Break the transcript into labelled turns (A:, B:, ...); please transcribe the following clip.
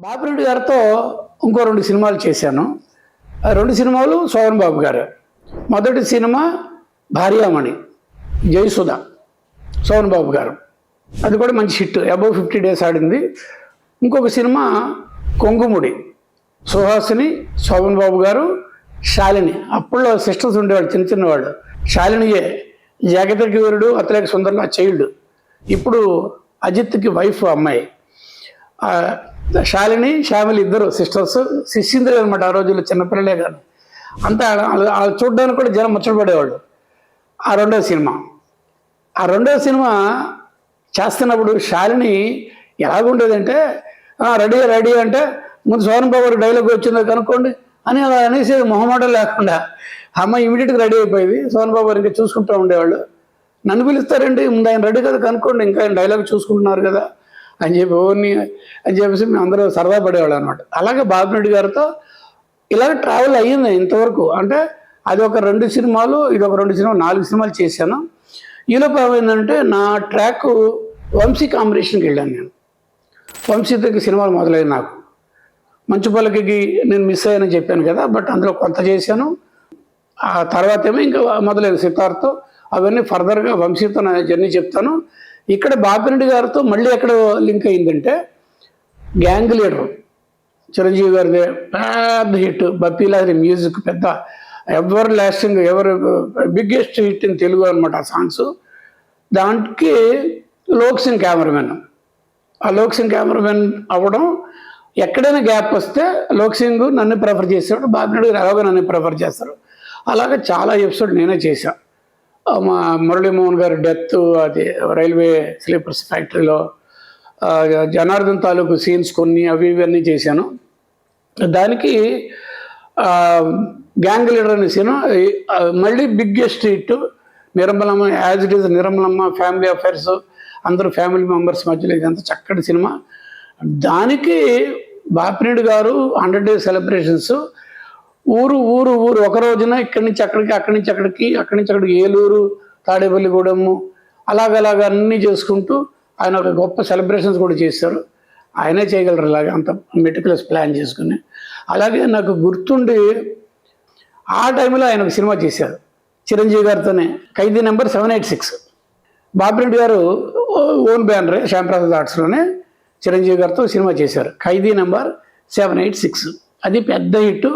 A: బాపిరెడ్డి గారితో ఇంకో 2 సినిమాలు చేశాను. ఆ 2 సినిమాలు శోభన్ బాబు గారు. మొదటి సినిమా భార్యామణి, జయసుధ, శోభన్ బాబు గారు. అది కూడా మంచి హిట్, అబౌవ్ 50 days ఆడింది. ఇంకొక సినిమా కొంగుముడి, సుహాసిని, శోభన్ బాబు గారు, శాలిని. అప్పట్లో సిస్టర్స్ ఉండేవాళ్ళు, చిన్న చిన్నవాళ్ళు. శాలినియే జాగతికి వీరుడు, అతలేక సుందర్లా చైల్డ్. ఇప్పుడు అజిత్కి వైఫ్ అమ్మాయి. శాలిని, శ్యామిలి ఇద్దరు సిస్టర్స్, శిష్యుంద్రులు అనమాట. ఆ రోజుల్లో చిన్నపిల్లలే కానీ అంతా వాళ్ళు చూడడానికి కూడా జనం ముచ్చటపడేవాళ్ళు. ఆ రెండవ సినిమా చేస్తున్నప్పుడు శాలిని ఎలాగుండేదంటే, రెడీ రెడీ అంటే ముందు సోహన్ బాబు డైలాగ్ వచ్చిందో కనుక్కోండి అని అలా అనేసి మొహమాటం లేకుండా అమ్మాయి ఇమీడియట్గా రెడీ అయిపోయింది. సోహన్ బాబు ఇంకా చూసుకుంటూ ఉండేవాళ్ళు. నన్ను పిలుస్తారండి, ముందు ఆయన రెడీ కదా కనుక్కోండి, ఇంకా ఆయన డైలాగ్ చూసుకుంటున్నారు కదా అని చెప్పి ఓన్ని అని చెప్పేసి మేము అందరూ సరదా పడేవాళ్ళు అనమాట. అలాగే బాపిరెడ్డి గారితో ఇలాగ ట్రావెల్ అయ్యింది ఇంతవరకు. అంటే అది ఒక 2 సినిమాలు, ఇది ఒక 2 సినిమాలు, 4 సినిమాలు చేశాను. ఈలోపు ఏమైందంటే నా ట్రాక్ వంశీ కాంబినేషన్కి వెళ్ళాను నేను. వంశీతోకి సినిమాలు మొదలైన నాకు మంచు పలకకి నేను మిస్ అయ్యానని చెప్పాను కదా, బట్ అందులో కొంత చేశాను. ఆ తర్వాత ఏమో ఇంకా మొదలైన సితార్తో అవన్నీ ఫర్దర్గా వంశీతో నా జర్నీ చెప్తాను. ఇక్కడ బాపిరెడ్డి గారితో మళ్ళీ ఎక్కడ లింక్ అయిందంటే గ్యాంగ్ లీడర్ చిరంజీవి గారిది పెద్ద హిట్, బప్పీలాది మ్యూజిక్, పెద్ద ever lasting, biggest hit in Telugu అనమాట ఆ సాంగ్స్. దానికి లోక్ సింగ్ కెమెరామెన్. ఆ లోక్ సింగ్ కెమెరామెన్ అవ్వడం, ఎక్కడైనా గ్యాప్ వస్తే లోక్ సింగ్ నన్ను ప్రిఫర్ చేసేవాడు, బాపిరెడ్డి గారు అలాగే నన్ను ప్రిఫర్ చేస్తారు. అలాగే చాలా ఎపిసోడ్ నేనే చేశాను. మా మురళీమోహన్ గారి డెత్, అది రైల్వే స్లీపర్స్ ఫ్యాక్టరీలో జనార్దన్ తాలూకు సీన్స్ కొన్ని అవి ఇవన్నీ చేశాను. దానికి గ్యాంగ్ లీడర్ అనే సినిమా మళ్ళీ biggest hit. Nirmalamma, as it is Nirmalamma, family affairs, అందరూ ఫ్యామిలీ మెంబర్స్ మధ్యలో ఇదంతా చక్కటి సినిమా. దానికి బాపిరెడ్డి గారు 100 days సెలబ్రేషన్స్, ఊరు ఊరు ఊరు ఒక రోజున ఇక్కడి నుంచి అక్కడికి, అక్కడి నుంచి అక్కడికి, అక్కడి నుంచి అక్కడికి, ఏలూరు, తాడేపల్లిగూడెము, అలాగ అన్నీ చేసుకుంటూ ఆయన ఒక గొప్ప సెలబ్రేషన్స్ కూడా చేశారు. ఆయనే చేయగలరు ఇలాగ అంత మెటిక్యులస్ ప్లాన్ చేసుకుని. అలాగే నాకు గుర్తుండి ఆ టైంలో ఆయన ఒక సినిమా చేశారు చిరంజీవి గారితోనే, ఖైదీ నెంబర్ 786. బాపిరెడ్డి గారు ఓన్ బ్యానరే శ్యాంప్రసాద్ ఆర్ట్స్లోనే చిరంజీవి గారితో సినిమా చేశారు, ఖైదీ నెంబర్ 786. అది పెద్ద హిట్.